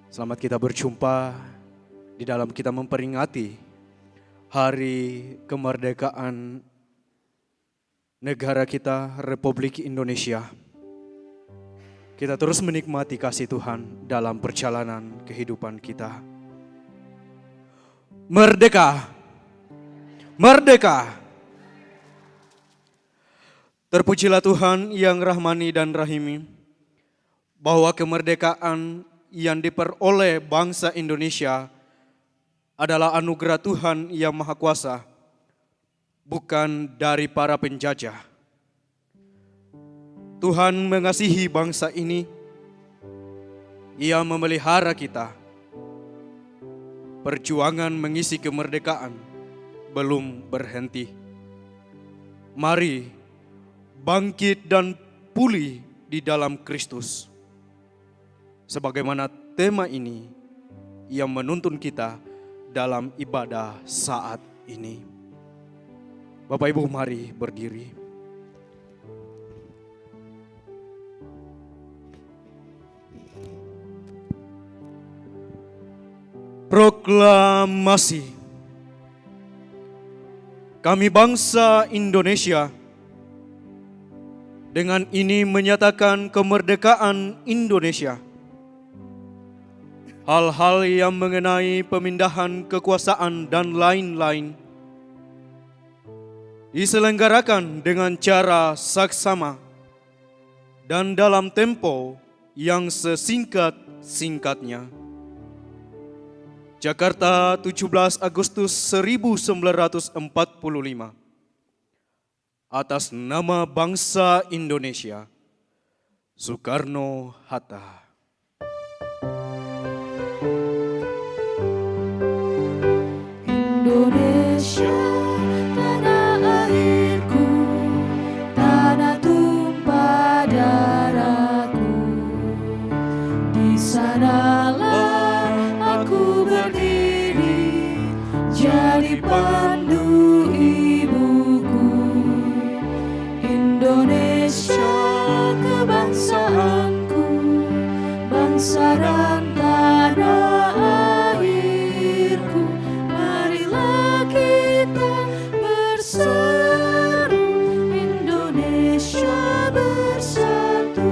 Selamat kita berjumpa di dalam kita memperingati Hari Kemerdekaan negara kita, Republik Indonesia. Kita terus menikmati kasih Tuhan dalam perjalanan kehidupan kita. Merdeka! Merdeka! Terpujilah Tuhan yang rahmani dan rahimi, bahwa kemerdekaan yang diperoleh bangsa Indonesia adalah anugerah Tuhan yang Maha Kuasa, bukan dari para penjajah. Tuhan mengasihi bangsa ini, Ia memelihara kita. Perjuangan mengisi kemerdekaan belum berhenti. Mari bangkit dan pulih di dalam Kristus. Sebagaimana tema ini yang menuntun kita dalam ibadah saat ini. Bapak Ibu, mari berdiri. Proklamasi. Kami bangsa Indonesia dengan ini menyatakan kemerdekaan Indonesia. Hal-hal yang mengenai pemindahan kekuasaan dan lain-lain diselenggarakan dengan cara saksama dan dalam tempo yang sesingkat-singkatnya. Jakarta, 17 Agustus 1945. Atas nama bangsa Indonesia, Soekarno-Hatta. Indonesia, tanah airku, tanah tumpah darahku. Di sanalah aku berdiri, jadi pandu ibuku. Indonesia, kebangsaanku, bangsa dan tanah airku. Marilah kita berseru, Indonesia bersatu.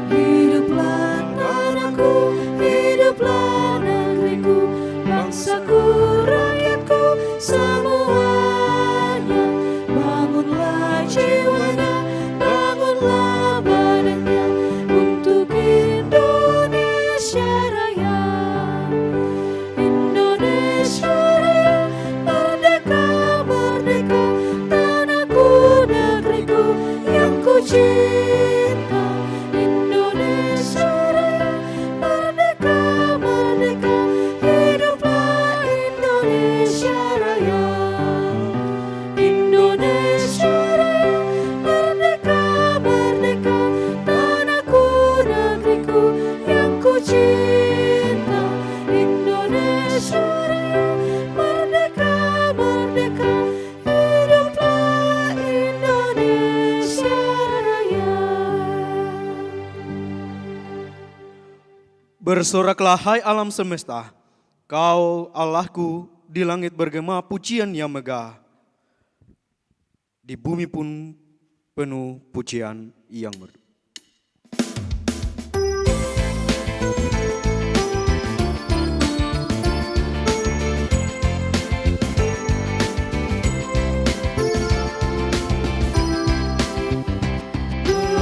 Hiduplah tanahku, hiduplah negeriku, bangsaku, rakyatku, semuanya. Bangunlah jiwanya, bangunlah badannya untuk Indonesia Raya. Indonesia Raya, merdeka, merdeka, tanahku, negeriku yang ku cinta. Indonesia Raya, merdeka, merdeka, hiduplah Indonesia Raya. Indonesia Raya, merdeka, merdeka, tanahku, negeriku yang ku cinta. Indonesia Raya, merdeka, merdeka, hiduplah Indonesia Raya. Bersoraklah hai alam semesta, Kau Allahku, di langit bergema pujian yang megah. Di bumi pun penuh pujian yang merdu.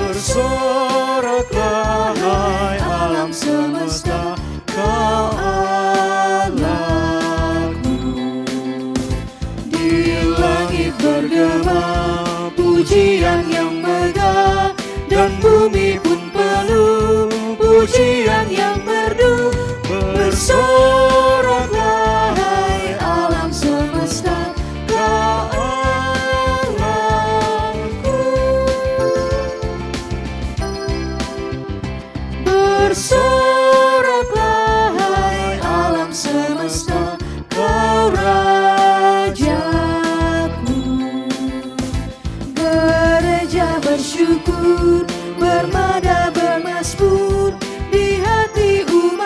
Bersoraklah hai alam semesta, Kau Allahku. Di langit bergema pujian yang megah, dan bumi pun penuh pujian yang merdu. Bersoraklah hai alam semesta, Kau Allahku. Bersoraklah hai alam semesta, Kau Rajaku. Gereja bersyukur, bermada bermasmur di hati umat.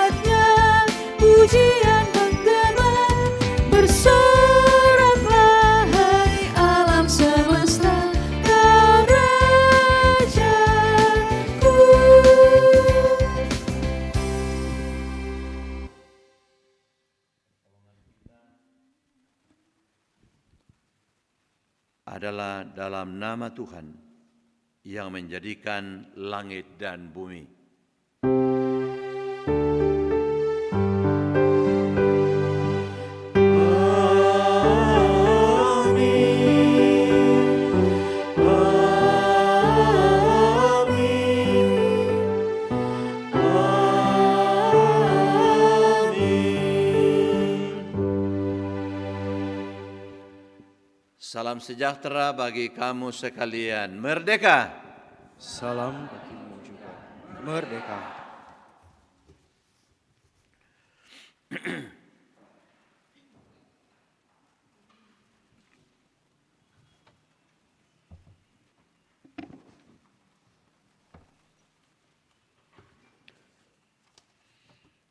adalah dalam nama Tuhan yang menjadikan langit dan bumi. Salam sejahtera bagi kamu sekalian. Merdeka! Salam bagimu juga. Merdeka.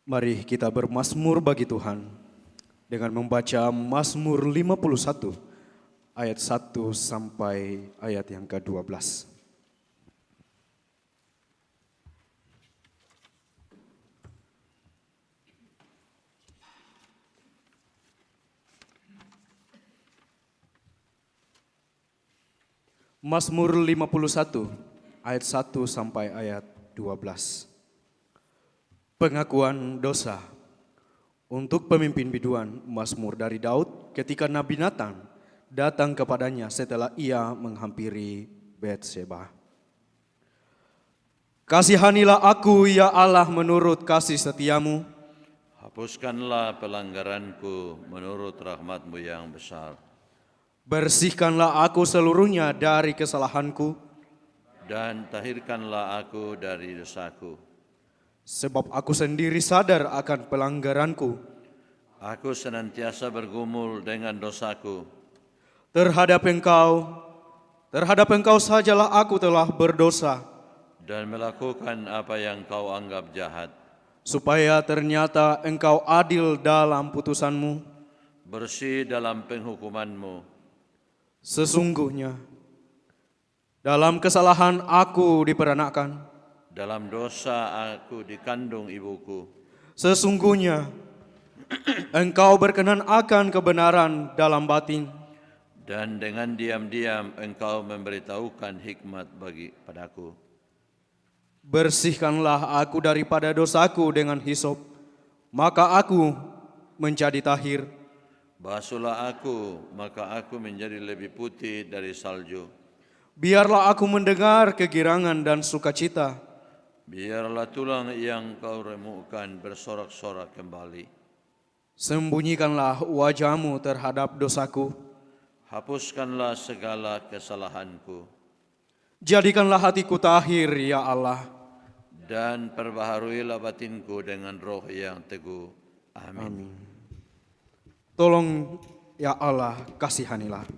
Mari kita bermazmur bagi Tuhan dengan membaca Mazmur 51 ayat 1 sampai ayat yang ke-12. Mazmur 51 ayat 1 sampai ayat 12. Pengakuan dosa. Untuk pemimpin biduan, Mazmur dari Daud ketika Nabi Natan datang kepadanya setelah ia menghampiri Betseba. Kasihanilah aku ya Allah menurut kasih setiamu. Hapuskanlah pelanggaranku menurut rahmat-Mu yang besar. Bersihkanlah aku seluruhnya dari kesalahanku. Dan tahirkanlah aku dari dosaku. Sebab aku sendiri sadar akan pelanggaranku. Aku senantiasa bergumul dengan dosaku. Terhadap engkau sajalah aku telah berdosa. Dan melakukan apa yang kau anggap jahat. Supaya ternyata engkau adil dalam putusanmu. Bersih dalam penghukumanmu. Sesungguhnya dalam kesalahan aku diperanakkan. Dalam dosa aku dikandung ibuku. Sesungguhnya engkau berkenan akan kebenaran dalam batin. Dan dengan diam-diam engkau memberitahukan hikmat padaku. Bersihkanlah aku daripada dosaku dengan hisop, maka aku menjadi tahir. Basuhlah aku, maka aku menjadi lebih putih dari salju. Biarlah aku mendengar kegirangan dan sukacita. Biarlah tulang yang kau remukkan bersorak-sorak kembali. Sembunyikanlah wajahmu terhadap dosaku. Hapuskanlah segala kesalahanku. Jadikanlah hatiku tahir ya Allah. Dan perbaharuilah batinku dengan roh yang teguh. Amin. Tolong ya Allah, kasihanilah.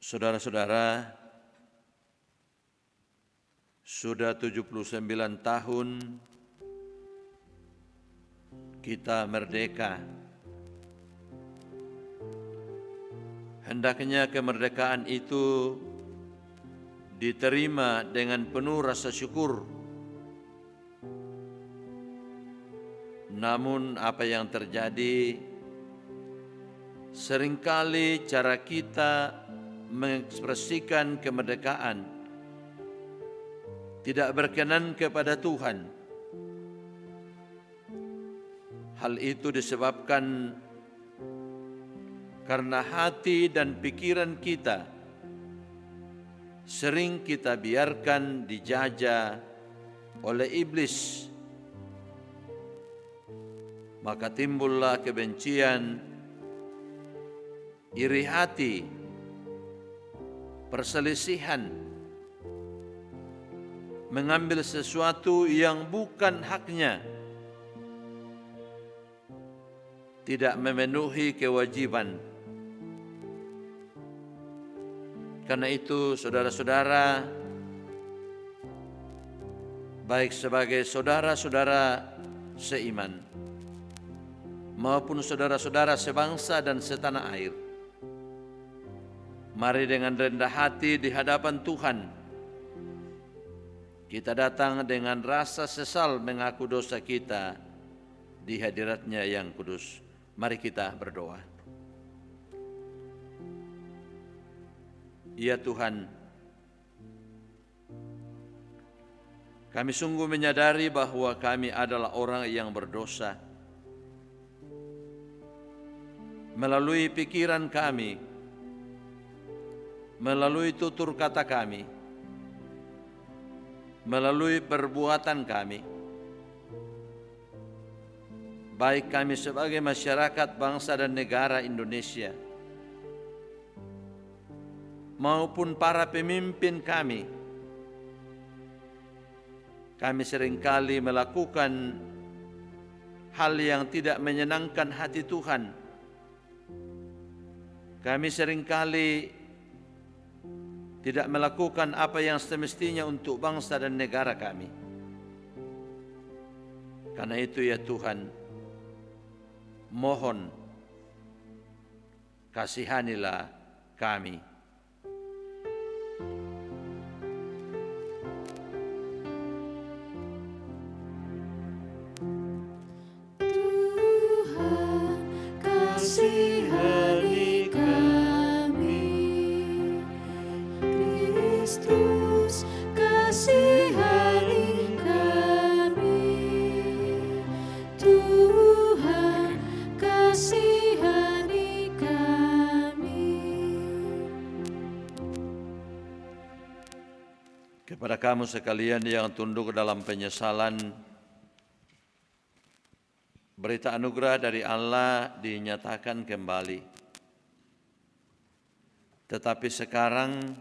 Saudara-saudara, sudah 79 tahun kita merdeka Hendaknya kemerdekaan itu diterima dengan penuh rasa syukur. Namun apa yang terjadi, seringkali cara kita mengekspresikan kemerdekaan tidak berkenan kepada Tuhan. Hal itu disebabkan karena hati dan pikiran kita sering kita biarkan dijajah oleh iblis. Maka timbullah kebencian, iri hati, perselisihan, mengambil sesuatu yang bukan haknya, tidak memenuhi kewajiban. Karena itu saudara-saudara, baik sebagai saudara-saudara seiman maupun saudara-saudara sebangsa dan setanah air, mari dengan rendah hati di hadapan Tuhan kita datang dengan rasa sesal mengaku dosa kita di hadirat-Nya yang kudus. Mari kita berdoa. Ya Tuhan, kami sungguh menyadari bahwa kami adalah orang yang berdosa. Melalui pikiran kami, melalui tutur kata kami, melalui perbuatan kami, baik kami sebagai masyarakat bangsa dan negara Indonesia, maupun para pemimpin kami seringkali melakukan hal yang tidak menyenangkan hati Tuhan. Kami seringkali tidak melakukan apa yang semestinya untuk bangsa dan negara kami. Karena itu ya Tuhan, mohon kasihanilah kami. Kasihani kami, Kristus, kasihani kami, Tuhan, kasihani kami. Kepada kamu sekalian yang tunduk dalam penyesalan, berita anugerah dari Allah dinyatakan kembali. Tetapi sekarang,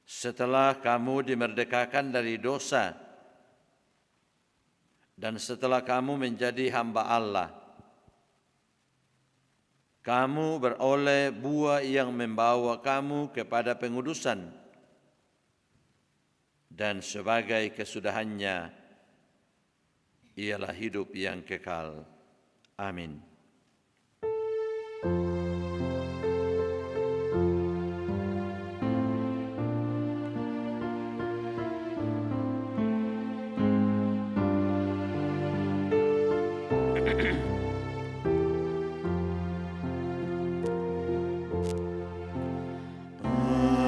setelah kamu dimerdekakan dari dosa, dan setelah kamu menjadi hamba Allah, kamu beroleh buah yang membawa kamu kepada pengudusan, dan sebagai kesudahannya, ialah hidup yang kekal. Amin.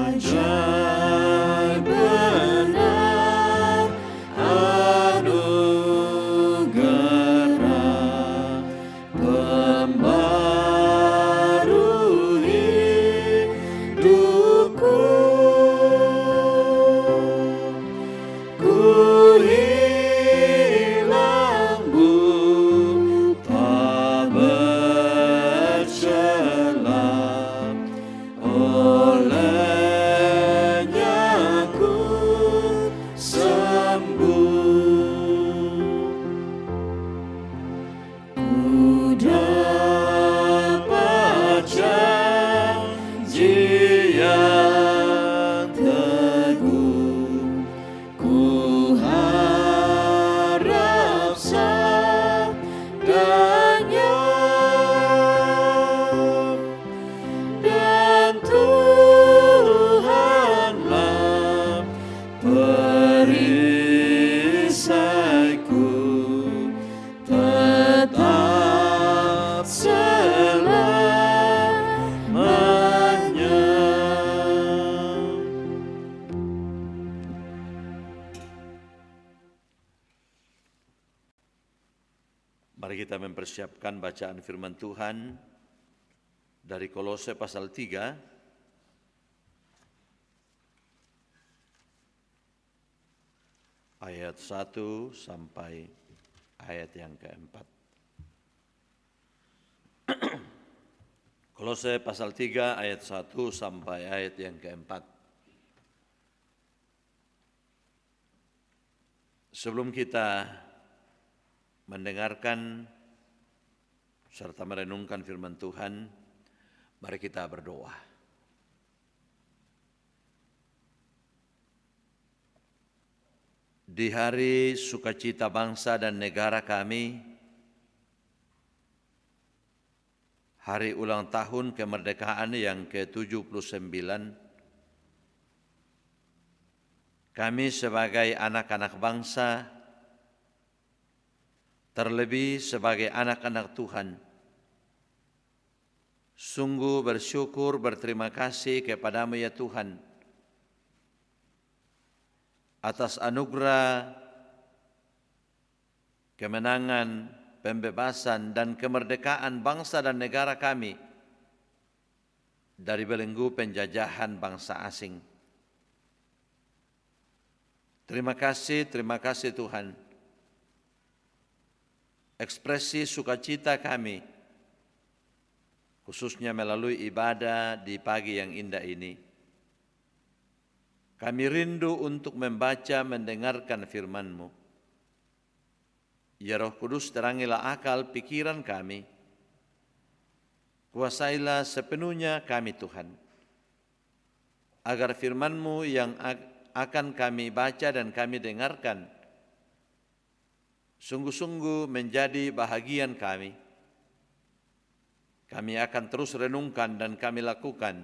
Ajaib benar anugerah pembaru hidupku. Ku hilang buta bercela, olehnya ku sembuh. Ku dapat janji yang teguh, ku harap sabdanya. kita mempersiapkan bacaan firman Tuhan dari Kolose pasal 3 ayat 1 sampai ayat yang keempat. Kolose pasal 3 ayat 1 sampai ayat yang keempat. Sebelum kita mendengarkan serta merenungkan firman Tuhan, mari kita berdoa. Di hari sukacita bangsa dan negara kami, hari ulang tahun kemerdekaan yang ke-79, kami sebagai anak-anak bangsa, terlebih sebagai anak-anak Tuhan, sungguh bersyukur berterima kasih kepadamu ya Tuhan, atas anugerah, kemenangan, pembebasan dan kemerdekaan bangsa dan negara kami dari belenggu penjajahan bangsa asing. Terima kasih Tuhan. Ekspresi sukacita kami, khususnya melalui ibadah di pagi yang indah ini. Kami rindu untuk membaca, mendengarkan firman-Mu. Ya Roh Kudus, terangilah akal pikiran kami. Kuasailah sepenuhnya kami Tuhan, agar firman-Mu yang akan kami baca dan kami dengarkan sungguh-sungguh menjadi bahagian kami. Kami akan terus renungkan dan kami lakukan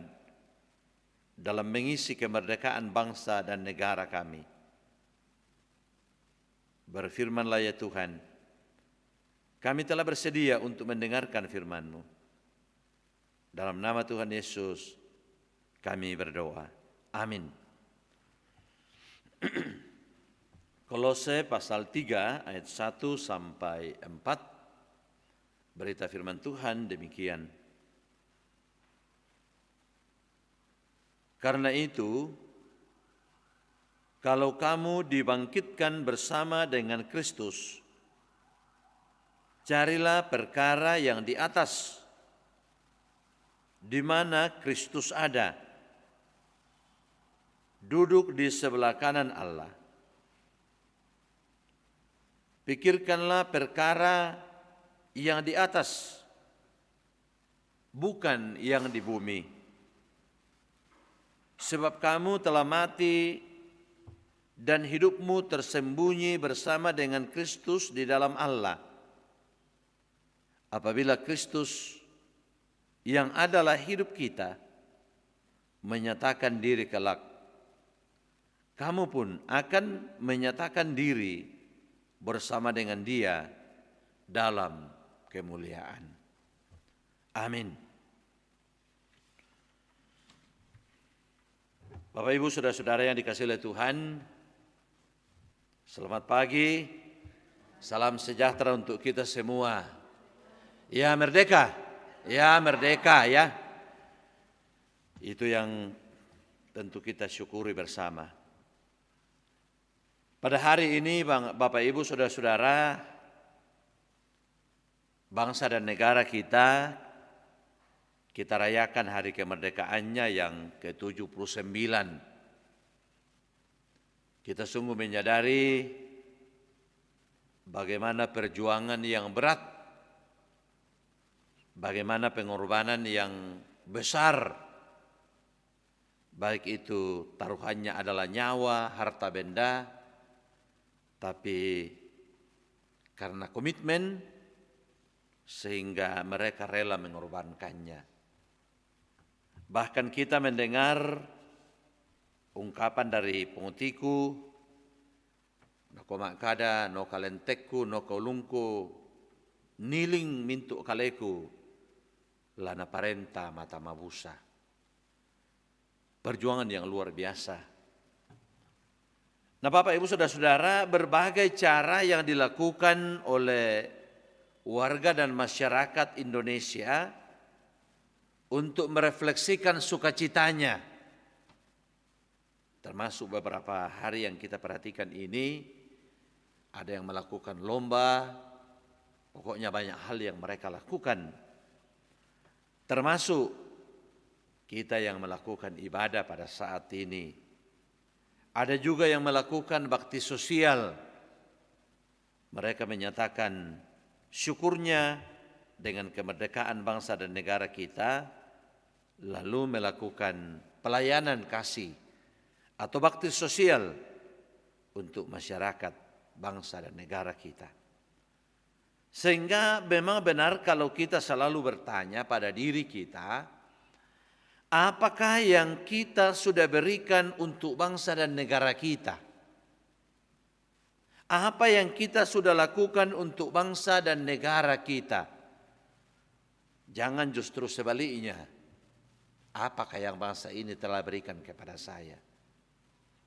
dalam mengisi kemerdekaan bangsa dan negara kami. Berfirmanlah ya Tuhan, kami telah bersedia untuk mendengarkan firman-Mu. Dalam nama Tuhan Yesus kami berdoa. Amin. Kolose pasal 3 ayat 1 sampai 4, berita firman Tuhan demikian. Karena itu, kalau kamu dibangkitkan bersama dengan Kristus, carilah perkara yang di atas, di mana Kristus ada, duduk di sebelah kanan Allah. Pikirkanlah perkara yang di atas, bukan yang di bumi. Sebab kamu telah mati dan hidupmu tersembunyi bersama dengan Kristus di dalam Allah. Apabila Kristus yang adalah hidup kita menyatakan diri kelak, kamu pun akan menyatakan diri bersama dengan Dia dalam kemuliaan. Amin. Bapak Ibu saudara-saudara yang dikasihi oleh Tuhan, selamat pagi, salam sejahtera untuk kita semua. Ya merdeka ya. Itu yang tentu kita syukuri bersama. Pada hari ini Bapak Ibu saudara-saudara, bangsa dan negara kita rayakan hari kemerdekaannya yang ke-79. Kita sungguh menyadari bagaimana perjuangan yang berat, bagaimana pengorbanan yang besar, baik itu taruhannya adalah nyawa, harta benda, tapi karena komitmen sehingga mereka rela mengorbankannya. Bahkan kita mendengar ungkapan dari pengutiku, noko makada, no kalentekku, no kaulungku, niling mintu kaleku, lana parenta mata mabusa. Perjuangan yang luar biasa. Nah Bapak Ibu saudara-saudara, berbagai cara yang dilakukan oleh warga dan masyarakat Indonesia untuk merefleksikan sukacitanya. Termasuk beberapa hari yang kita perhatikan ini, ada yang melakukan lomba, pokoknya banyak hal yang mereka lakukan. Termasuk kita yang melakukan ibadah pada saat ini. Ada juga yang melakukan bakti sosial. Mereka menyatakan syukurnya dengan kemerdekaan bangsa dan negara kita, lalu melakukan pelayanan kasih atau bakti sosial untuk masyarakat, bangsa dan negara kita. Sehingga memang benar kalau kita selalu bertanya pada diri kita, apakah yang kita sudah berikan untuk bangsa dan negara kita? Apa yang kita sudah lakukan untuk bangsa dan negara kita? Jangan justru sebaliknya. Apakah yang bangsa ini telah berikan kepada saya?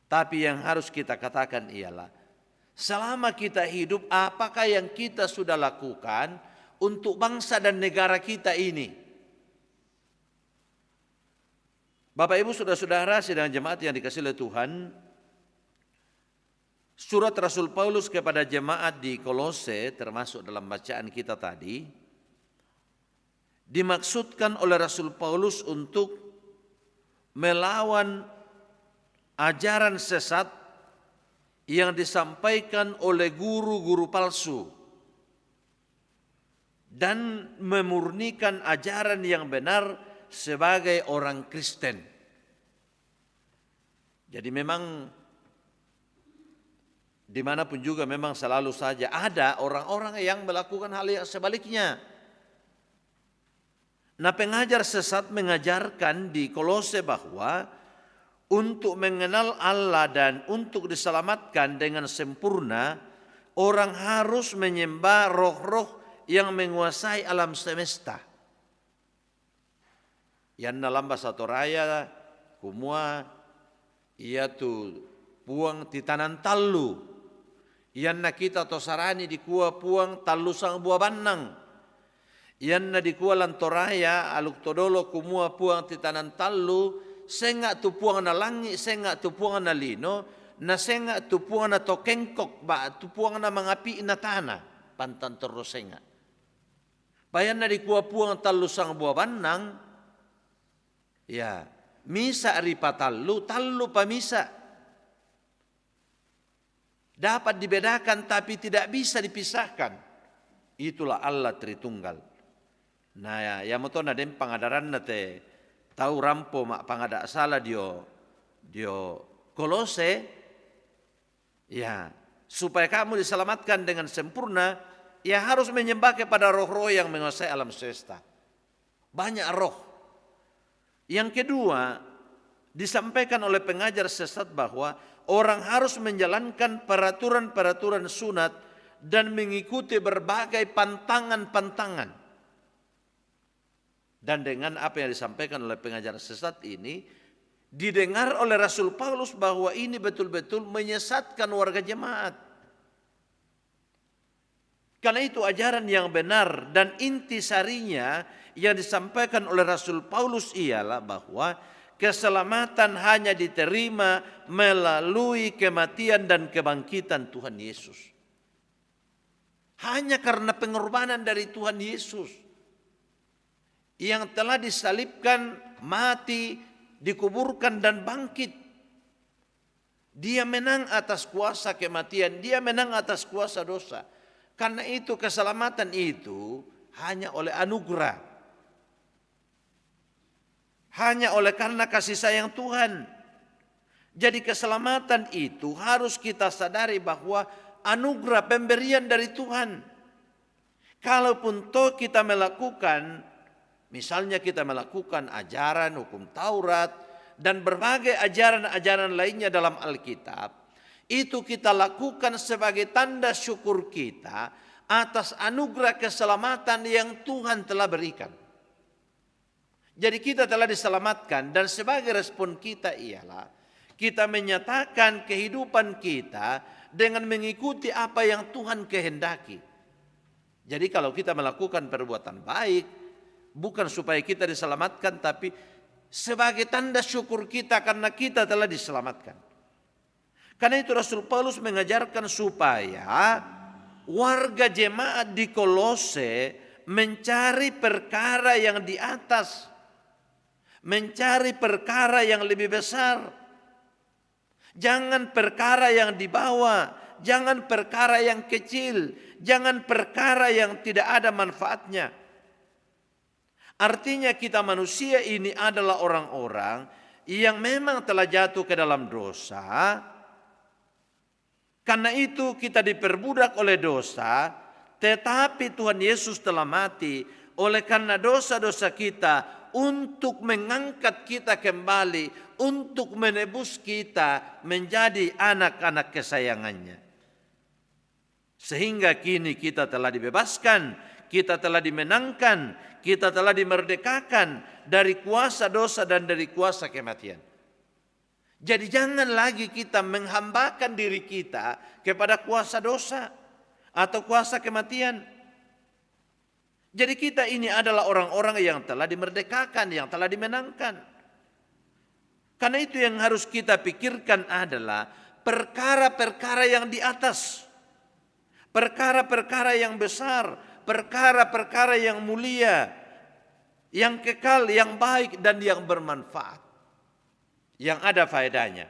Tapi yang harus kita katakan ialah, selama kita hidup, apakah yang kita sudah lakukan untuk bangsa dan negara kita ini? Bapak Ibu saudara-saudara sidang jemaat yang dikasihi oleh Tuhan, surat Rasul Paulus kepada jemaat di Kolose termasuk dalam bacaan kita tadi, dimaksudkan oleh Rasul Paulus untuk melawan ajaran sesat yang disampaikan oleh guru-guru palsu dan memurnikan ajaran yang benar sebagai orang Kristen. Jadi memang dimanapun juga memang selalu saja ada orang-orang yang melakukan hal yang sebaliknya. Nah, pengajar sesat mengajarkan di Kolose bahwa untuk mengenal Allah dan untuk diselamatkan dengan sempurna, orang harus menyembah roh-roh yang menguasai alam semesta. Yanna lamba satu raya kumua ia tu puang titanan tallu. Yanna kita tosarani di kuah puang tallu sang buah banang. Yanna di kuah lantoraya aluk todolo kumua puang titanan tallu. Senga tu puang na langi, senga tu puang na lino, na senga tu puang na tokengkok, ba tu puang na mangapi na tanah, pantan terus senga. Bayan na di kuah puang tallu sang buah banang, ya, misa ripa tallu pa misa. Dapat dibedakan tapi tidak bisa dipisahkan. Itulah Allah Tritunggal. Nah ya moto na dem pangadaran na te tahu rampo mak pangada salah dio Kolose, ya supaya kamu diselamatkan dengan sempurna, ya harus menyembah kepada roh-roh yang menguasai alam semesta. Banyak roh. Yang kedua, disampaikan oleh pengajar sesat bahwa orang harus menjalankan peraturan-peraturan sunat dan mengikuti berbagai pantangan-pantangan. Dan dengan apa yang disampaikan oleh pengajar sesat ini, didengar oleh Rasul Paulus bahwa ini betul-betul menyesatkan warga jemaat. Karena itu ajaran yang benar dan intisarinya yang disampaikan oleh Rasul Paulus ialah bahwa keselamatan hanya diterima melalui kematian dan kebangkitan Tuhan Yesus. Hanya karena pengorbanan dari Tuhan Yesus yang telah disalibkan, mati, dikuburkan dan bangkit. Dia menang atas kuasa kematian, dia menang atas kuasa dosa. Karena itu keselamatan itu hanya oleh anugerah. Hanya oleh karena kasih sayang Tuhan. Jadi keselamatan itu harus kita sadari bahwa anugerah pemberian dari Tuhan. Kalaupun toh kita melakukan, misalnya kita melakukan ajaran hukum Taurat dan berbagai ajaran-ajaran lainnya dalam Alkitab, itu kita lakukan sebagai tanda syukur kita atas anugerah keselamatan yang Tuhan telah berikan. Jadi kita telah diselamatkan dan sebagai respon kita ialah kita menyatakan kehidupan kita dengan mengikuti apa yang Tuhan kehendaki. Jadi kalau kita melakukan perbuatan baik, bukan supaya kita diselamatkan, tapi sebagai tanda syukur kita karena kita telah diselamatkan. Karena itu Rasul Paulus mengajarkan supaya warga jemaat di Kolose mencari perkara yang di atas, mencari perkara yang lebih besar. Jangan perkara yang di bawah, jangan perkara yang kecil, jangan perkara yang tidak ada manfaatnya. Artinya kita manusia ini adalah orang-orang yang memang telah jatuh ke dalam dosa. Karena itu kita diperbudak oleh dosa, tetapi Tuhan Yesus telah mati oleh karena dosa-dosa kita untuk mengangkat kita kembali, untuk menebus kita menjadi anak-anak kesayangannya. Sehingga kini kita telah dibebaskan, kita telah dimenangkan, kita telah dimerdekakan dari kuasa dosa dan dari kuasa kematian. Jadi jangan lagi kita menghambakan diri kita kepada kuasa dosa atau kuasa kematian. Jadi kita ini adalah orang-orang yang telah dimerdekakan, yang telah dimenangkan. Karena itu yang harus kita pikirkan adalah perkara-perkara yang di atas. Perkara-perkara yang besar, perkara-perkara yang mulia, yang kekal, yang baik dan yang bermanfaat. Yang ada faedahnya.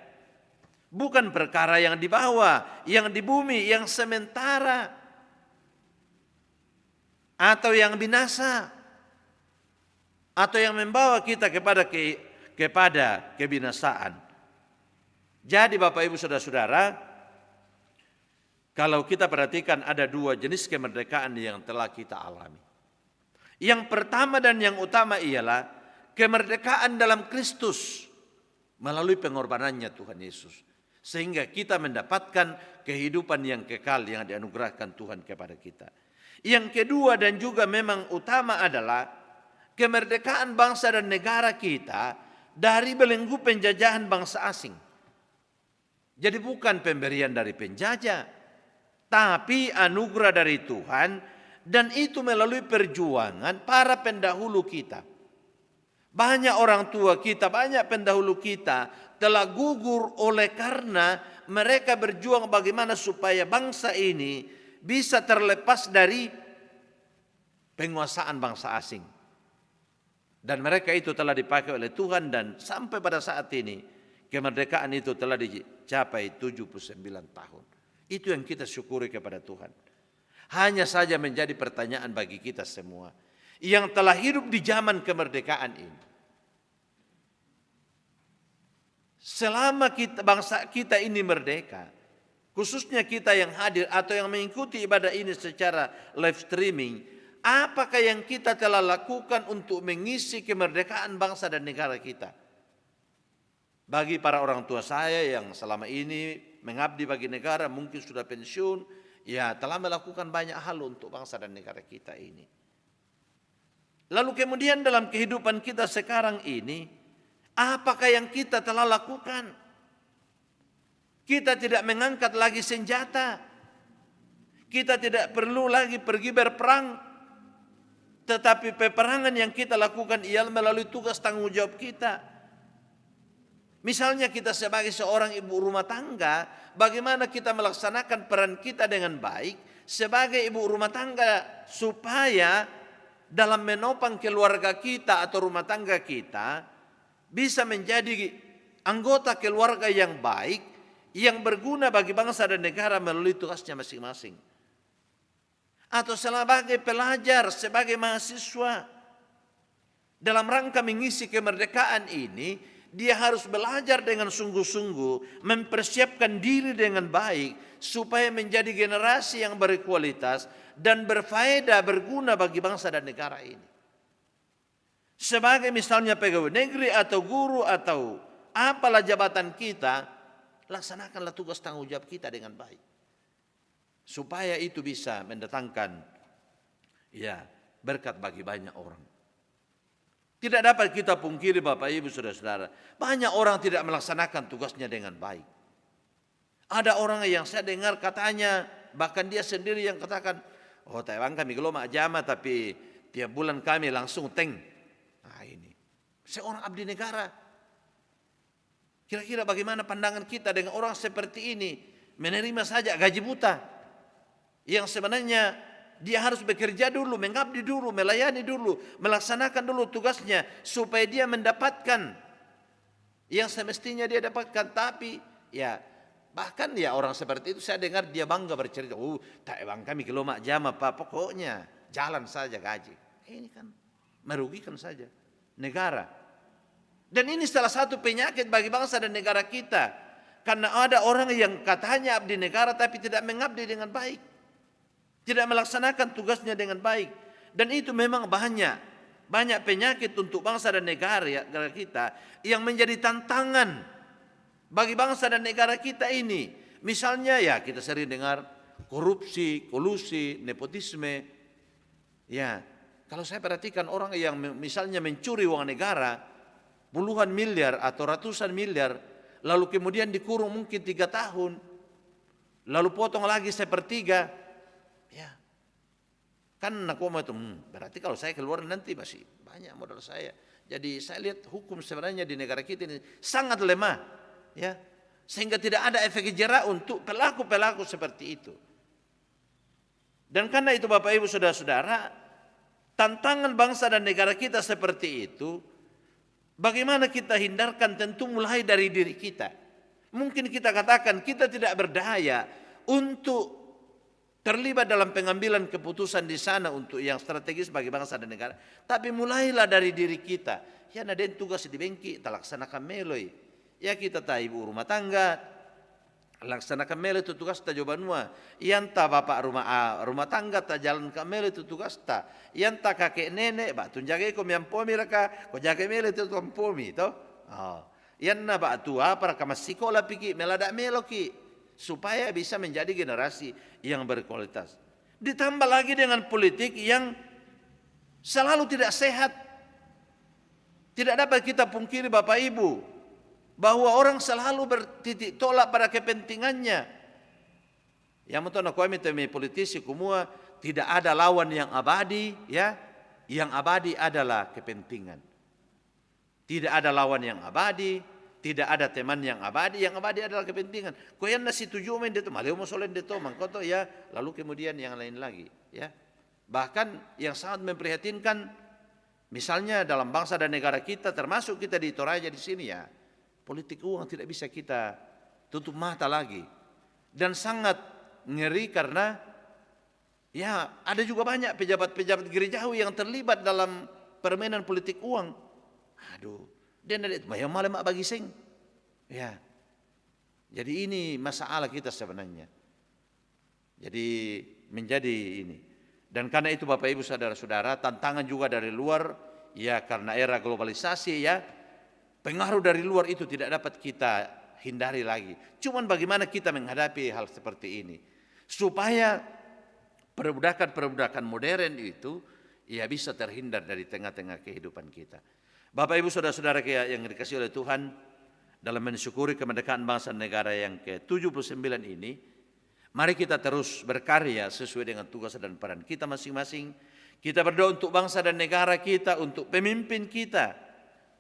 Bukan perkara yang di bawah, yang di bumi, yang sementara, atau yang binasa, atau yang membawa kita kepada kebinasaan. Jadi Bapak Ibu Saudara-saudara, kalau kita perhatikan ada dua jenis kemerdekaan yang telah kita alami. Yang pertama dan yang utama ialah kemerdekaan dalam Kristus melalui pengorbanannya Tuhan Yesus. Sehingga kita mendapatkan kehidupan yang kekal yang dianugerahkan Tuhan kepada kita. Yang kedua dan juga memang utama adalah kemerdekaan bangsa dan negara kita dari belenggu penjajahan bangsa asing. Jadi bukan pemberian dari penjajah, tapi anugerah dari Tuhan, dan itu melalui perjuangan para pendahulu kita. Banyak orang tua kita, banyak pendahulu kita telah gugur oleh karena mereka berjuang bagaimana supaya bangsa ini bisa terlepas dari penguasaan bangsa asing. Dan mereka itu telah dipakai oleh Tuhan dan sampai pada saat ini kemerdekaan itu telah dicapai 79 tahun. Itu yang kita syukuri kepada Tuhan. Hanya saja menjadi pertanyaan bagi kita semua yang telah hidup di zaman kemerdekaan ini. Selama bangsa kita ini merdeka, khususnya kita yang hadir atau yang mengikuti ibadah ini secara live streaming, apakah yang kita telah lakukan untuk mengisi kemerdekaan bangsa dan negara kita? Bagi para orang tua saya yang selama ini mengabdi bagi negara, mungkin sudah pensiun, ya telah melakukan banyak hal untuk bangsa dan negara kita ini. Lalu kemudian dalam kehidupan kita sekarang ini, apakah yang kita telah lakukan? Kita tidak mengangkat lagi senjata. Kita tidak perlu lagi pergi berperang. Tetapi peperangan yang kita lakukan ialah melalui tugas tanggung jawab kita. Misalnya kita sebagai seorang ibu rumah tangga, bagaimana kita melaksanakan peran kita dengan baik sebagai ibu rumah tangga supaya dalam menopang keluarga kita atau rumah tangga kita bisa menjadi anggota keluarga yang baik, yang berguna bagi bangsa dan negara melalui tugasnya masing-masing. Atau sebagai pelajar, sebagai mahasiswa, dalam rangka mengisi kemerdekaan ini, dia harus belajar dengan sungguh-sungguh, mempersiapkan diri dengan baik, supaya menjadi generasi yang berkualitas dan berfaedah, berguna bagi bangsa dan negara ini. Sebagai misalnya pegawai negeri atau guru atau apalah jabatan kita, laksanakanlah tugas tanggung jawab kita dengan baik. Supaya itu bisa mendatangkan berkat bagi banyak orang. Tidak dapat kita pungkiri Bapak Ibu Saudara-saudara, banyak orang tidak melaksanakan tugasnya dengan baik. Ada orang yang saya dengar katanya, bahkan dia sendiri yang katakan, Oh, Taiwan kami gelo mak jama tapi tiap bulan kami langsung teng. Nah ini, seorang abdi negara. Kira-kira bagaimana pandangan kita dengan orang seperti ini? Menerima saja gaji buta. Yang sebenarnya dia harus bekerja dulu, mengabdi dulu, melayani dulu, melaksanakan dulu tugasnya supaya dia mendapatkan yang semestinya dia dapatkan. Tapi ya bahkan ya orang seperti itu saya dengar dia bangga bercerita, Taiwan kami kalau mak jam apa pokoknya jalan saja gaji. Ini kan merugikan saja negara. Dan ini salah satu penyakit bagi bangsa dan negara kita. Karena ada orang yang katanya abdi negara tapi tidak mengabdi dengan baik. Tidak melaksanakan tugasnya dengan baik. Dan itu memang banyak penyakit untuk bangsa dan negara kita yang menjadi tantangan bagi bangsa dan negara kita ini. Misalnya ya kita sering dengar korupsi, kolusi, nepotisme. Ya, kalau saya perhatikan orang yang misalnya mencuri uang negara puluhan miliar atau ratusan miliar, lalu kemudian dikurung mungkin 3 tahun, lalu potong lagi sepertiga, ya kan aku mau itu, berarti kalau saya keluar nanti masih banyak modal saya. Jadi saya lihat hukum sebenarnya di negara kita ini sangat lemah, ya, sehingga tidak ada efek jera untuk pelaku-pelaku seperti itu. Dan karena itu Bapak Ibu Saudara-saudara, tantangan bangsa dan negara kita seperti itu. Bagaimana kita hindarkan? Tentu mulai dari diri kita. Mungkin kita katakan kita tidak berdaya untuk terlibat dalam pengambilan keputusan di sana untuk yang strategis bagi bangsa dan negara. Tapi mulailah dari diri kita. Ya naden tugas di bengki, tak laksanakan meloi. Ya kita tak ibu rumah tangga, laksanakan meloi itu tugas tak jawabanua. Yang tak bapak rumah tangga tak jalan ke meloi itu tugas tak. Yang tak kakek nenek, bak tunjage ko mian pomi raka, ko jage meloi itu tuan pomi to. Oh. Yang na bak tua para kamasikola piki meladak meloki supaya bisa menjadi generasi yang berkualitas. Ditambah lagi dengan politik yang selalu tidak sehat. Tidak dapat kita pungkiri Bapak Ibu bahwa orang selalu bertitik tolak pada kepentingannya. Yang mentona kami temi politisi kumua tidak ada lawan yang abadi, ya. Yang abadi adalah kepentingan. Tidak ada lawan yang abadi, tidak ada teman yang abadi adalah kepentingan. Kau yang nasi tujuh main itu, malah mau solen itu, mangkoto ya, lalu kemudian yang lain lagi, ya. Bahkan yang sangat memprihatinkan, misalnya dalam bangsa dan negara kita, termasuk kita di Toraja di sini ya, politik uang tidak bisa kita tutup mata lagi. Dan sangat ngeri karena ya ada juga banyak pejabat-pejabat gerejawi yang terlibat dalam permainan politik uang. Aduh, dia ada itu yang malam bagi sing. Ya. Jadi ini masalah kita sebenarnya. Jadi menjadi ini. Dan karena itu Bapak Ibu Saudara-saudara, tantangan juga dari luar, ya karena era globalisasi ya, pengaruh dari luar itu tidak dapat kita hindari lagi. Cuman bagaimana kita menghadapi hal seperti ini. Supaya perbudakan modern itu ya bisa terhindar dari tengah-tengah kehidupan kita. Bapak Ibu Saudara-saudara yang dikasihi oleh Tuhan, dalam mensyukuri kemerdekaan bangsa dan negara yang ke-79 ini, mari kita terus berkarya sesuai dengan tugas dan peran kita masing-masing. Kita berdoa untuk bangsa dan negara kita, untuk pemimpin kita,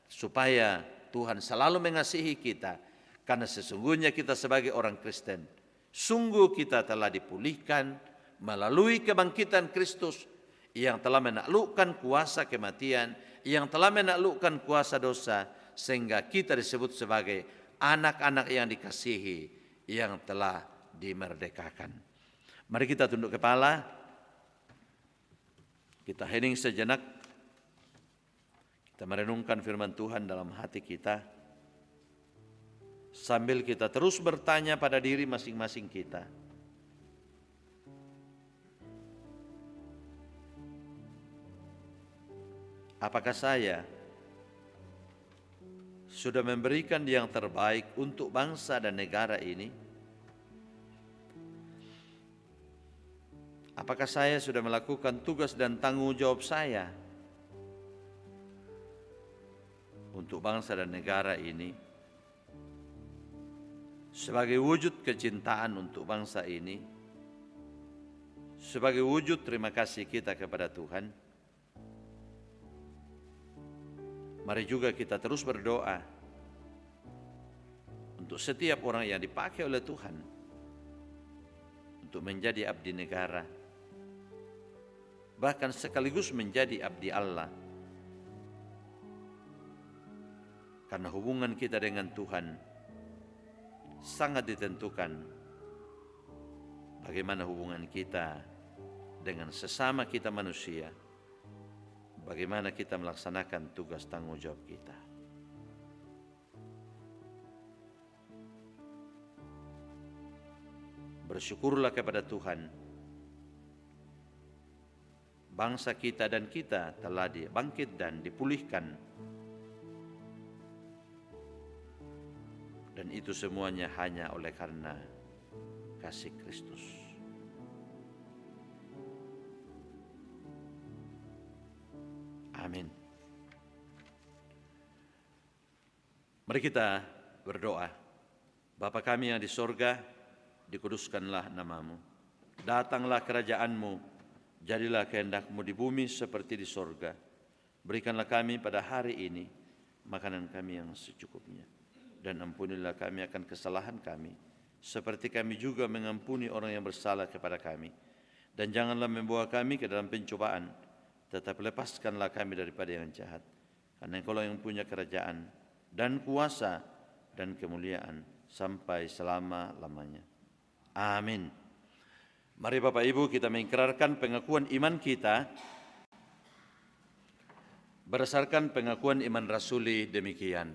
supaya Tuhan selalu mengasihi kita. Karena sesungguhnya kita sebagai orang Kristen, sungguh kita telah dipulihkan melalui kebangkitan Kristus yang telah menaklukkan kuasa kematian, yang telah menaklukkan kuasa dosa, sehingga kita disebut sebagai anak-anak yang dikasihi, yang telah dimerdekakan. Mari kita tunduk kepala, kita hening sejenak, kita merenungkan firman Tuhan dalam hati kita, sambil kita terus bertanya pada diri masing-masing kita. Apakah saya sudah memberikan yang terbaik untuk bangsa dan negara ini? Apakah saya sudah melakukan tugas dan tanggung jawab saya untuk bangsa dan negara ini sebagai wujud kecintaan untuk bangsa ini, Sebagai wujud terima kasih kita kepada Tuhan, mari juga kita terus berdoa untuk setiap orang yang dipakai oleh Tuhan untuk menjadi abdi negara, bahkan sekaligus menjadi abdi Allah. Karena hubungan kita dengan Tuhan sangat ditentukan bagaimana hubungan kita dengan sesama kita manusia, bagaimana kita melaksanakan tugas tanggung jawab kita. Bersyukurlah kepada Tuhan, bangsa kita dan kita telah dibangkit dan dipulihkan, dan itu semuanya hanya oleh karena kasih Kristus. Amin. Mari kita berdoa. Bapa kami yang di sorga, dikuduskanlah namamu. Datanglah kerajaanmu, jadilah kehendakmu di bumi seperti di sorga. Berikanlah kami pada hari ini makanan kami yang secukupnya. Dan ampunilah kami akan kesalahan kami, seperti kami juga mengampuni orang yang bersalah kepada kami. Dan janganlah membawa kami ke dalam pencobaan, tetapi lepaskanlah kami daripada yang jahat. Karena Engkau yang punya kerajaan dan kuasa dan kemuliaan sampai selama-lamanya. Amin. Mari Bapak Ibu kita mengikrarkan pengakuan iman kita berdasarkan pengakuan iman rasuli demikian.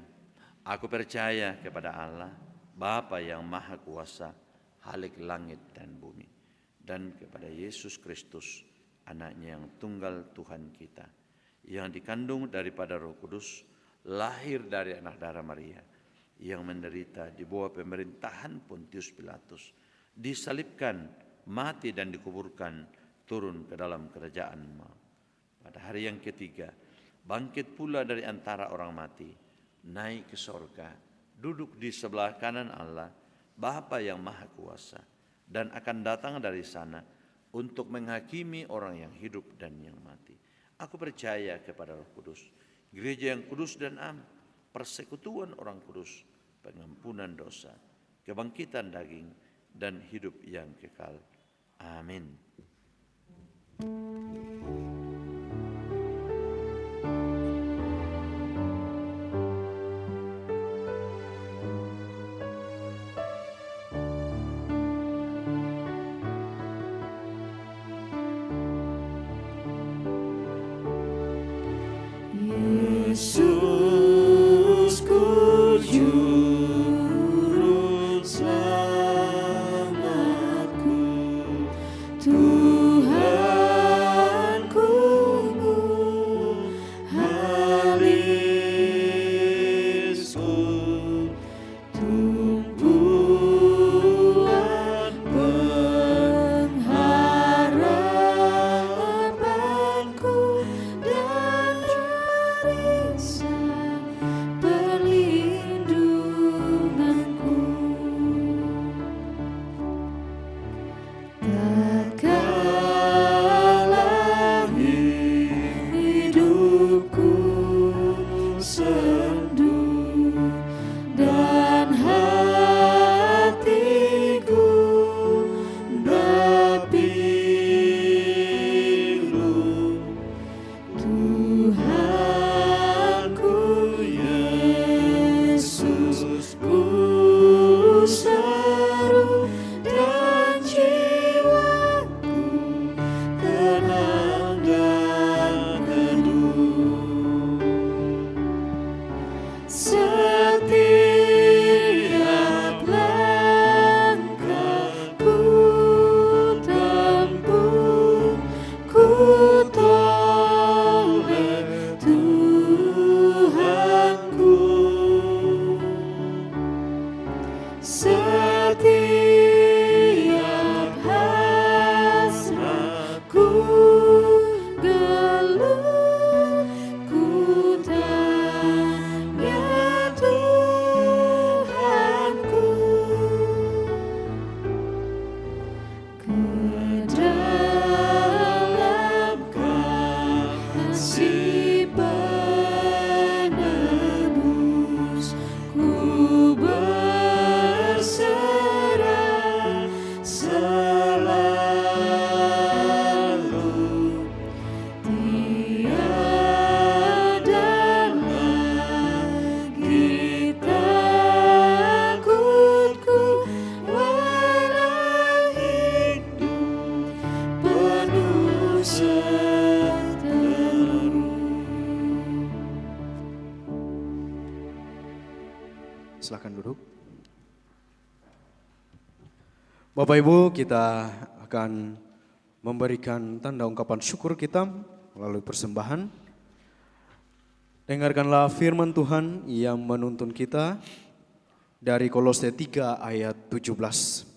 Aku percaya kepada Allah, Bapa yang Maha Kuasa, Khalik langit dan bumi, dan kepada Yesus Kristus, Anaknya yang tunggal Tuhan kita, yang dikandung daripada Roh Kudus, lahir dari anak darah Maria, yang menderita di bawah pemerintahan Pontius Pilatus, disalibkan, mati dan dikuburkan, turun ke dalam kerajaan maut. Pada hari yang ketiga, bangkit pula dari antara orang mati, naik ke sorga, duduk di sebelah kanan Allah, Bapa yang Maha Kuasa, dan akan datang dari sana untuk menghakimi orang yang hidup dan yang mati. Aku percaya kepada Roh Kudus, gereja yang kudus dan am, persekutuan orang kudus, pengampunan dosa, kebangkitan daging, dan hidup yang kekal. Amin. Yesus ku juru selamatku, Tuhanku harisku, tumpuan pengharapanku dan perlindunganku. Tatkala hidupku sendu dan hatiku berpilu, Tuhanku Yesus ku seru dan jiwaku tenang dan teduh. Setiap langkahku tempuh, ku toleh Tuhanku. Setiap hasratku geluh, ku tanya Tuhanku. Silakan duduk. Bapak Ibu, kita akan memberikan tanda ungkapan syukur kita melalui persembahan. Dengarkanlah firman Tuhan yang menuntun kita dari Kolose 3 ayat 17.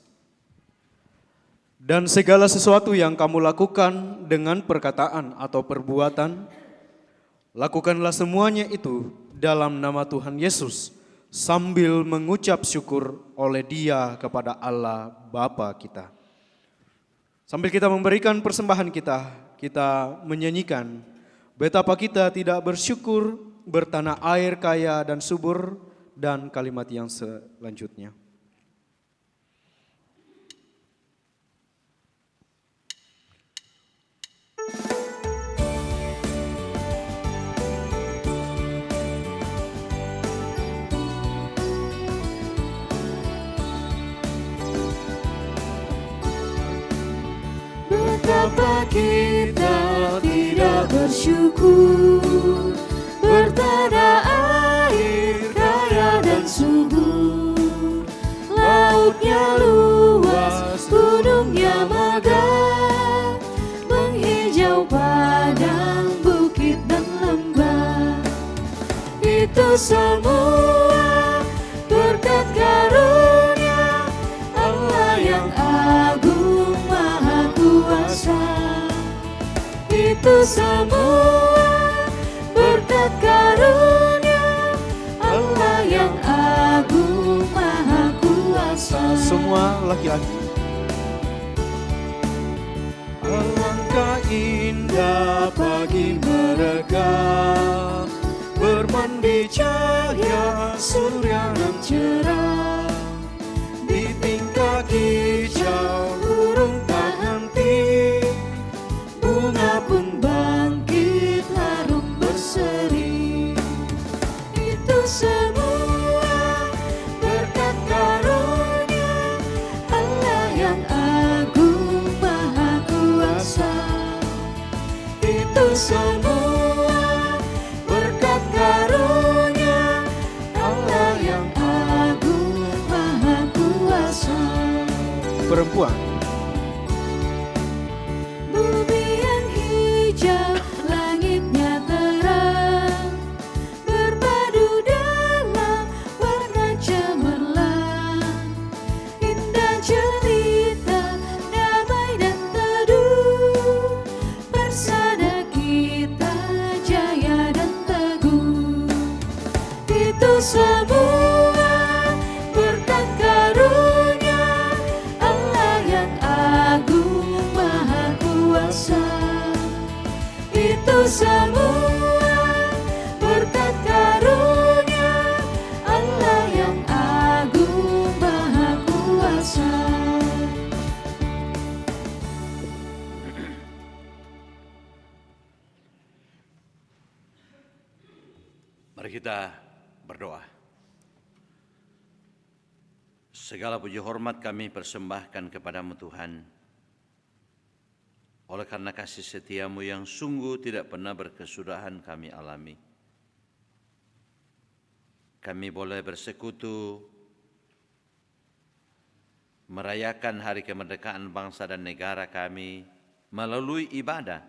Dan segala sesuatu yang kamu lakukan dengan perkataan atau perbuatan, lakukanlah semuanya itu dalam nama Tuhan Yesus, sambil mengucap syukur oleh Dia kepada Allah Bapa kita. Sambil kita memberikan persembahan kita menyanyikan betapa kita tidak bersyukur bertanah air kaya dan subur, dan kalimat yang selanjutnya. Betapa kita tidak bersyukur bertanah air kaya dan subur, lautnya luas, gunungnya megah, menghijau padang, bukit dan lembah. Itu semua berkat karunia Allah yang agung maha kuasa. Itu semua berkat karunia Allah yang agung maha kuasa. Semua laki-laki. Alangkah indah pagi mereka, bermandi cahaya surya dan cerah. Di tingkah hijau burung tak henti, bunga pun bangkit harum berseri. Itu semua berkat karunia Allah yang agung maha kuasa. Itu semua berkat karunia Allah yang agung maha kuasa. Perempuan. Bumi yang hijau, langitnya terang, berpadu dalam warna cemerlang. Indah jelita, damai dan teduh, bersama kita jaya dan teguh. Itu semua berkat karunia Allah yang agung maha kuasa. Itu semua berkat karunia Allah yang agung maha kuasa. Mari kita berdoa. Segala puji hormat kami persembahkan kepadamu Tuhan. Oleh karena kasih setiamu yang sungguh tidak pernah berkesudahan kami alami. Kami boleh bersekutu merayakan hari kemerdekaan bangsa dan negara kami melalui ibadah.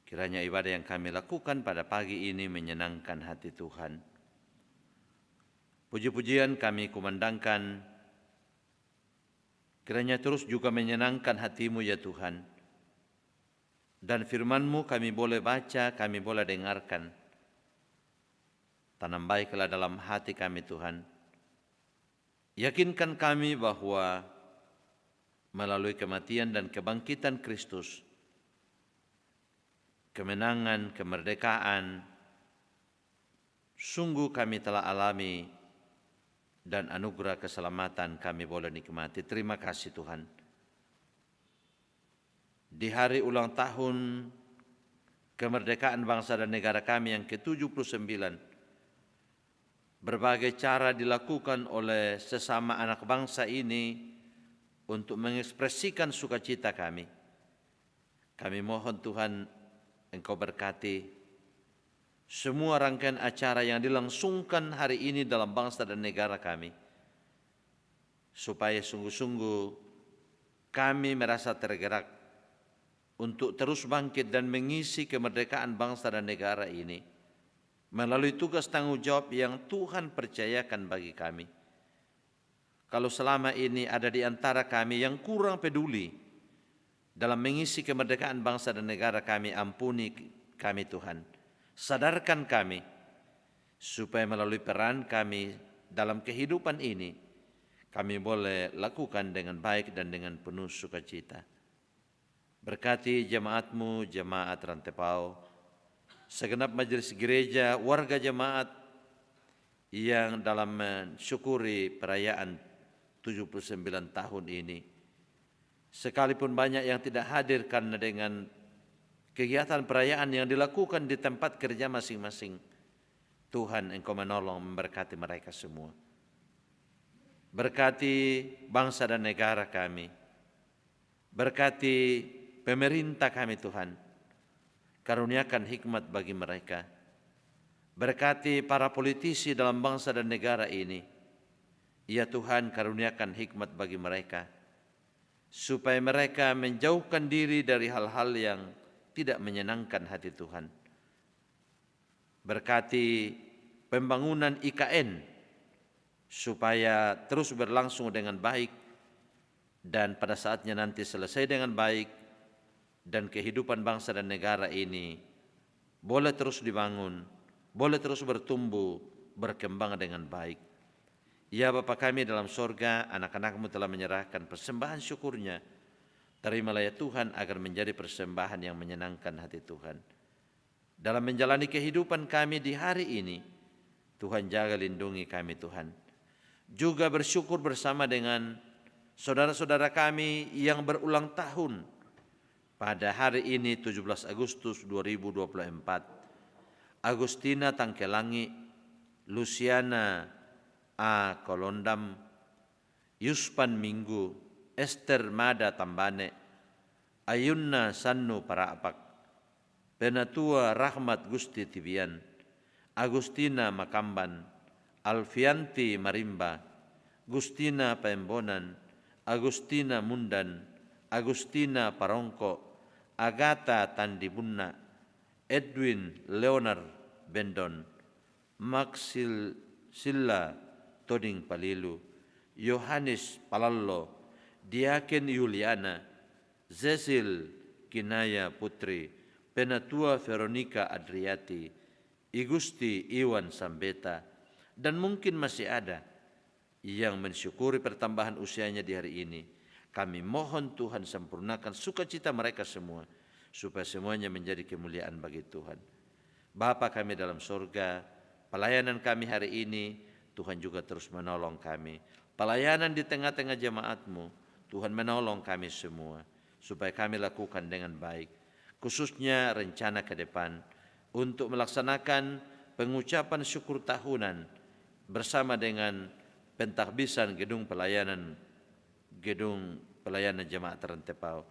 Kiranya ibadah yang kami lakukan pada pagi ini menyenangkan hati Tuhan. Puji-pujian kami kumandangkan, kiranya terus juga menyenangkan hatimu ya Tuhan. Dan firman-Mu kami boleh baca, kami boleh dengarkan. Tanam baiklah dalam hati kami Tuhan. Yakinkan kami bahwa melalui kematian dan kebangkitan Kristus, kemenangan, kemerdekaan, sungguh kami telah alami dan anugerah keselamatan kami boleh nikmati. Terima kasih Tuhan. Di hari ulang tahun kemerdekaan bangsa dan negara kami yang ke-79, berbagai cara dilakukan oleh sesama anak bangsa ini untuk mengekspresikan sukacita kami. Kami mohon Tuhan, Engkau berkati semua rangkaian acara yang dilangsungkan hari ini dalam bangsa dan negara kami, supaya sungguh-sungguh kami merasa tergerak untuk terus bangkit dan mengisi kemerdekaan bangsa dan negara ini melalui tugas tanggung jawab yang Tuhan percayakan bagi kami. Kalau selama ini ada di antara kami yang kurang peduli dalam mengisi kemerdekaan bangsa dan negara kami, ampuni kami Tuhan. Sadarkan kami supaya melalui peran kami dalam kehidupan ini, kami boleh lakukan dengan baik dan dengan penuh sukacita. Berkati jemaat-Mu, jemaat Rantepao, segenap majelis gereja, warga jemaat yang dalam mensyukuri perayaan 79 tahun ini, sekalipun banyak yang tidak hadir karena dengan kegiatan perayaan yang dilakukan di tempat kerja masing-masing, Tuhan Engkau menolong memberkati mereka semua. Berkati bangsa dan negara kami, berkati pemerintah kami Tuhan, karuniakan hikmat bagi mereka. Berkati para politisi dalam bangsa dan negara ini, ya Tuhan, karuniakan hikmat bagi mereka, supaya mereka menjauhkan diri dari hal-hal yang tidak menyenangkan hati Tuhan. Berkati pembangunan IKN, supaya terus berlangsung dengan baik, dan pada saatnya nanti selesai dengan baik, dan kehidupan bangsa dan negara ini boleh terus dibangun, boleh terus bertumbuh, berkembang dengan baik. Ya Bapa kami dalam sorga, anak-anak-Mu telah menyerahkan persembahan syukurnya. Terimalah ya Tuhan agar menjadi persembahan yang menyenangkan hati Tuhan. Dalam menjalani kehidupan kami di hari ini, Tuhan jaga lindungi kami Tuhan. Juga bersyukur bersama dengan saudara-saudara kami yang berulang tahun pada hari ini 17 Agustus 2024. Agustina Tangkelangi, Luciana A. Kolondam, Yuspan Minggu, Esther Mada Tambane, Ayunna Sannu Parapak, Penatua Rahmat Gusti Tibian, Agustina Makamban, Alfianti Marimba, Gustina Pembonan, Agustina Mundan, Agustina Parongko, Agatha Tandibunna, Edwin Leonard Bendon, Maxil Silla Toding Palilu, Yohanes Palallo, Diaken Yuliana, Cecil Kinaya Putri, Penatua Veronica Adriati, Igusti Iwan Sambeta, dan mungkin masih ada yang mensyukuri pertambahan usianya di hari ini. Kami mohon Tuhan sempurnakan sukacita mereka semua, supaya semuanya menjadi kemuliaan bagi Tuhan. Bapa kami dalam surga, pelayanan kami hari ini, Tuhan juga terus menolong kami. Pelayanan di tengah-tengah jemaat-Mu, Tuhan menolong kami semua, supaya kami lakukan dengan baik. Khususnya rencana ke depan, untuk melaksanakan pengucapan syukur tahunan, bersama dengan pentahbisan gedung pelayanan jemaat Rantepao.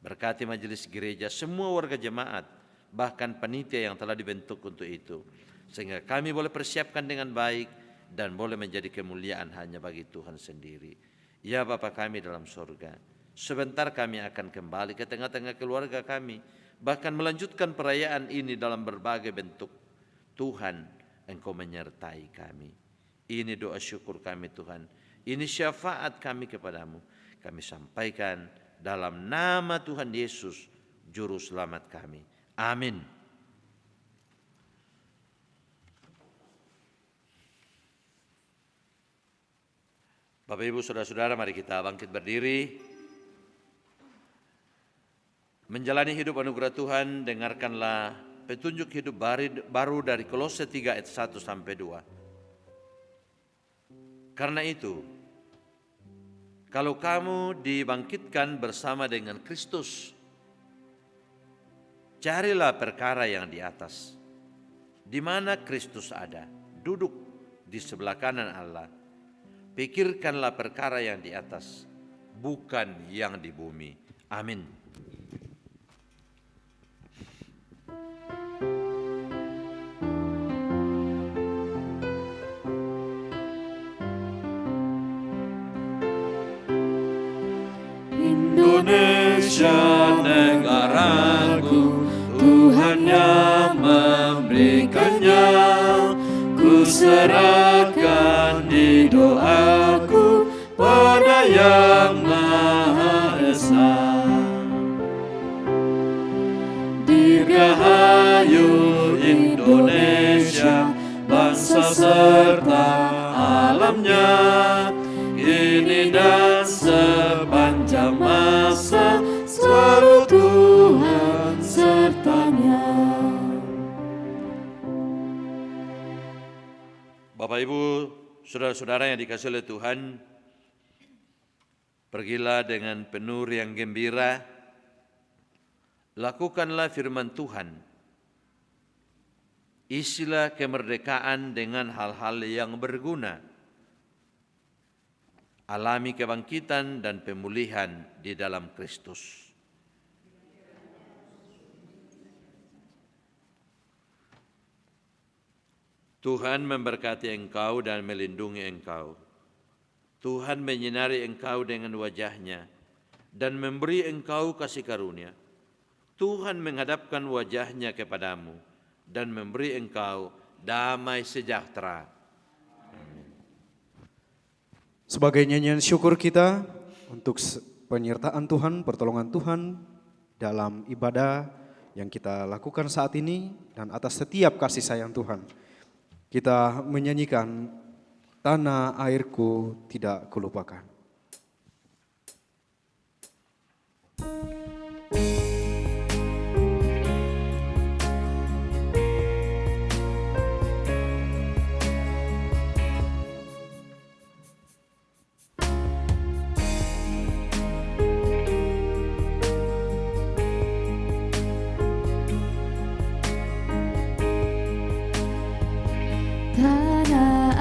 Berkati majelis gereja, semua warga jemaat, bahkan panitia yang telah dibentuk untuk itu, sehingga kami boleh persiapkan dengan baik dan boleh menjadi kemuliaan hanya bagi Tuhan sendiri. Ya Bapa kami dalam surga, sebentar kami akan kembali ke tengah-tengah keluarga kami, bahkan melanjutkan perayaan ini dalam berbagai bentuk. Tuhan, Engkau menyertai kami. Ini doa syukur kami Tuhan, ini syafaat kami kepadamu. Kami sampaikan dalam nama Tuhan Yesus, Juru Selamat kami. Amin. Bapak Ibu Saudara-saudara, mari kita bangkit berdiri. Menjalani hidup anugerah Tuhan, dengarkanlah petunjuk hidup baru dari Kolose 3 ayat 1 sampai 2. Karena itu, kalau kamu dibangkitkan bersama dengan Kristus, carilah perkara yang di atas, di mana Kristus ada, duduk di sebelah kanan Allah. Pikirkanlah perkara yang di atas, bukan yang di bumi. Amin. Indonesia negaraku, Tuhan yang memberikannya. Ku serahkan di doaku pada Yang Maha Esa. Dirgahayu Indonesia, bangsa serta alamnya, kini dan sepanjang masa selalu Tuhan sertanya. Bapak Ibu, saudara-saudara yang dikasihi oleh Tuhan, pergilah dengan penuh riang gembira, lakukanlah firman Tuhan, isilah kemerdekaan dengan hal-hal yang berguna, alami kebangkitan dan pemulihan di dalam Kristus. Tuhan memberkati engkau dan melindungi engkau. Tuhan menyinari engkau dengan wajah-Nya dan memberi engkau kasih karunia. Tuhan menghadapkan wajah-Nya kepadamu dan memberi engkau damai sejahtera. Amin. Sebagai nyanyian syukur kita untuk penyertaan Tuhan, pertolongan Tuhan dalam ibadah yang kita lakukan saat ini dan atas setiap kasih sayang Tuhan, kita menyanyikan Tanah Airku Tidak Kulupakan. Tanah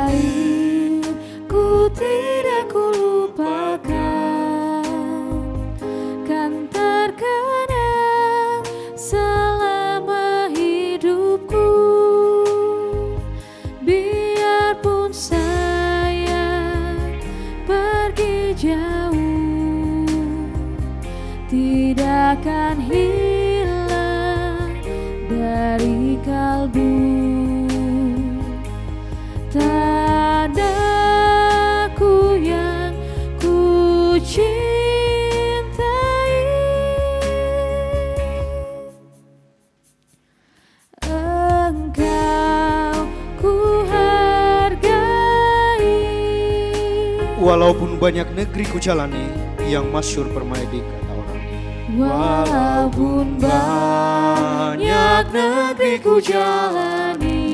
airku tidak kulupakan, kan terkenang selama hidupku. Biarpun saya pergi jauh, tidak akan hilang dari kalbu. Tanahku yang ku cintai, Engkau ku hargai. Walaupun banyak negeri ku jalani yang masyhur permai di kata orang. Walaupun banyak negeri ku jalani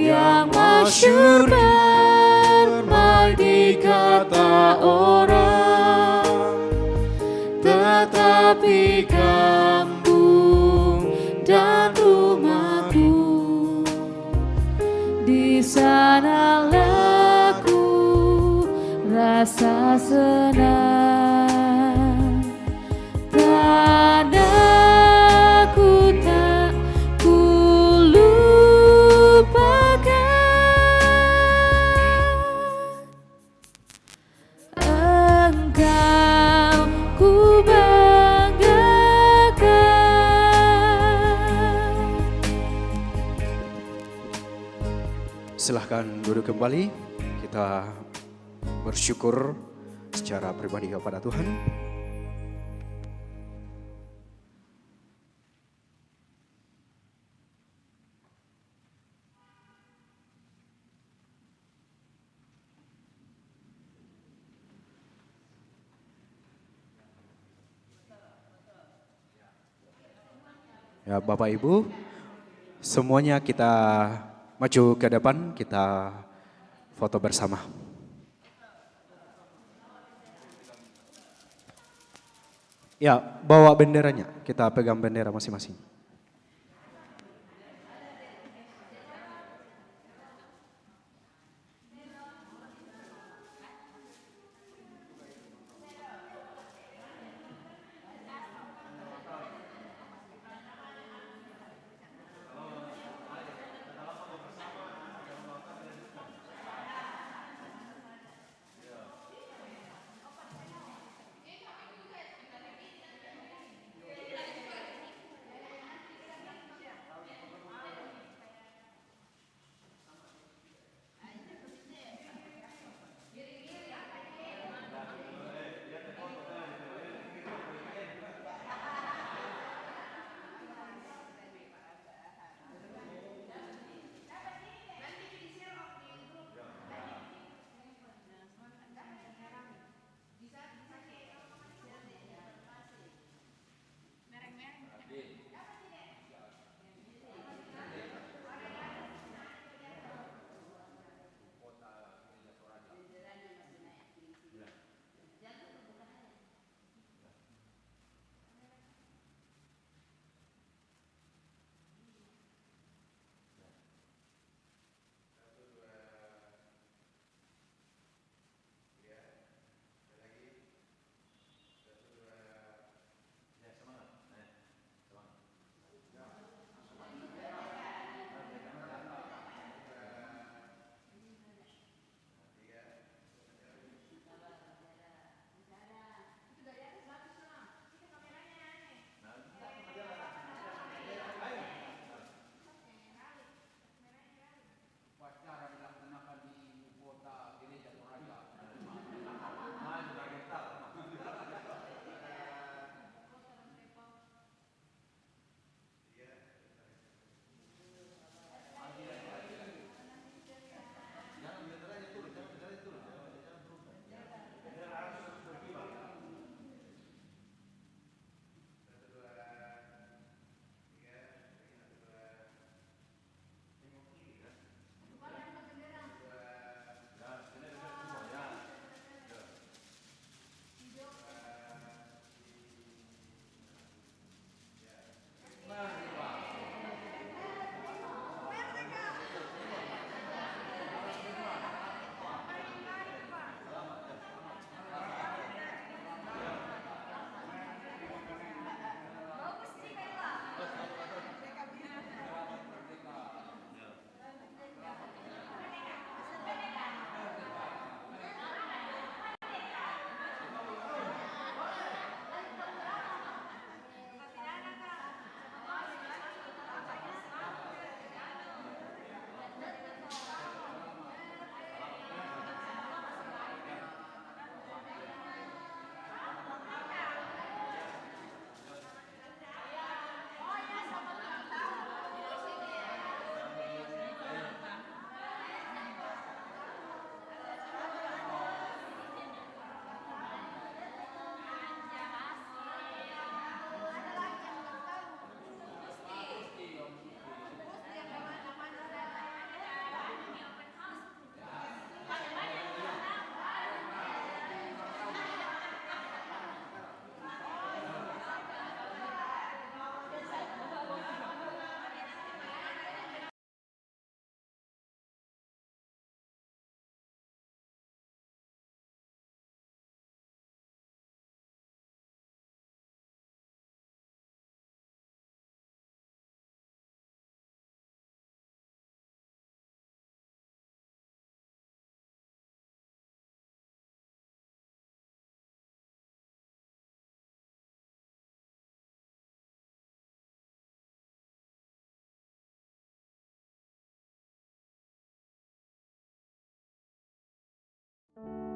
yang masyhur permai di kata orang, tetapi kampung dan rumahku, di sanalah ku rasa senang. Tanahku tak ku Silahkan duduk kembali, kita bersyukur secara pribadi kepada Tuhan. Ya, Bapak Ibu, semuanya kita maju ke depan, kita foto bersama. Ya, bawa benderanya, kita pegang bendera masing-masing. ku.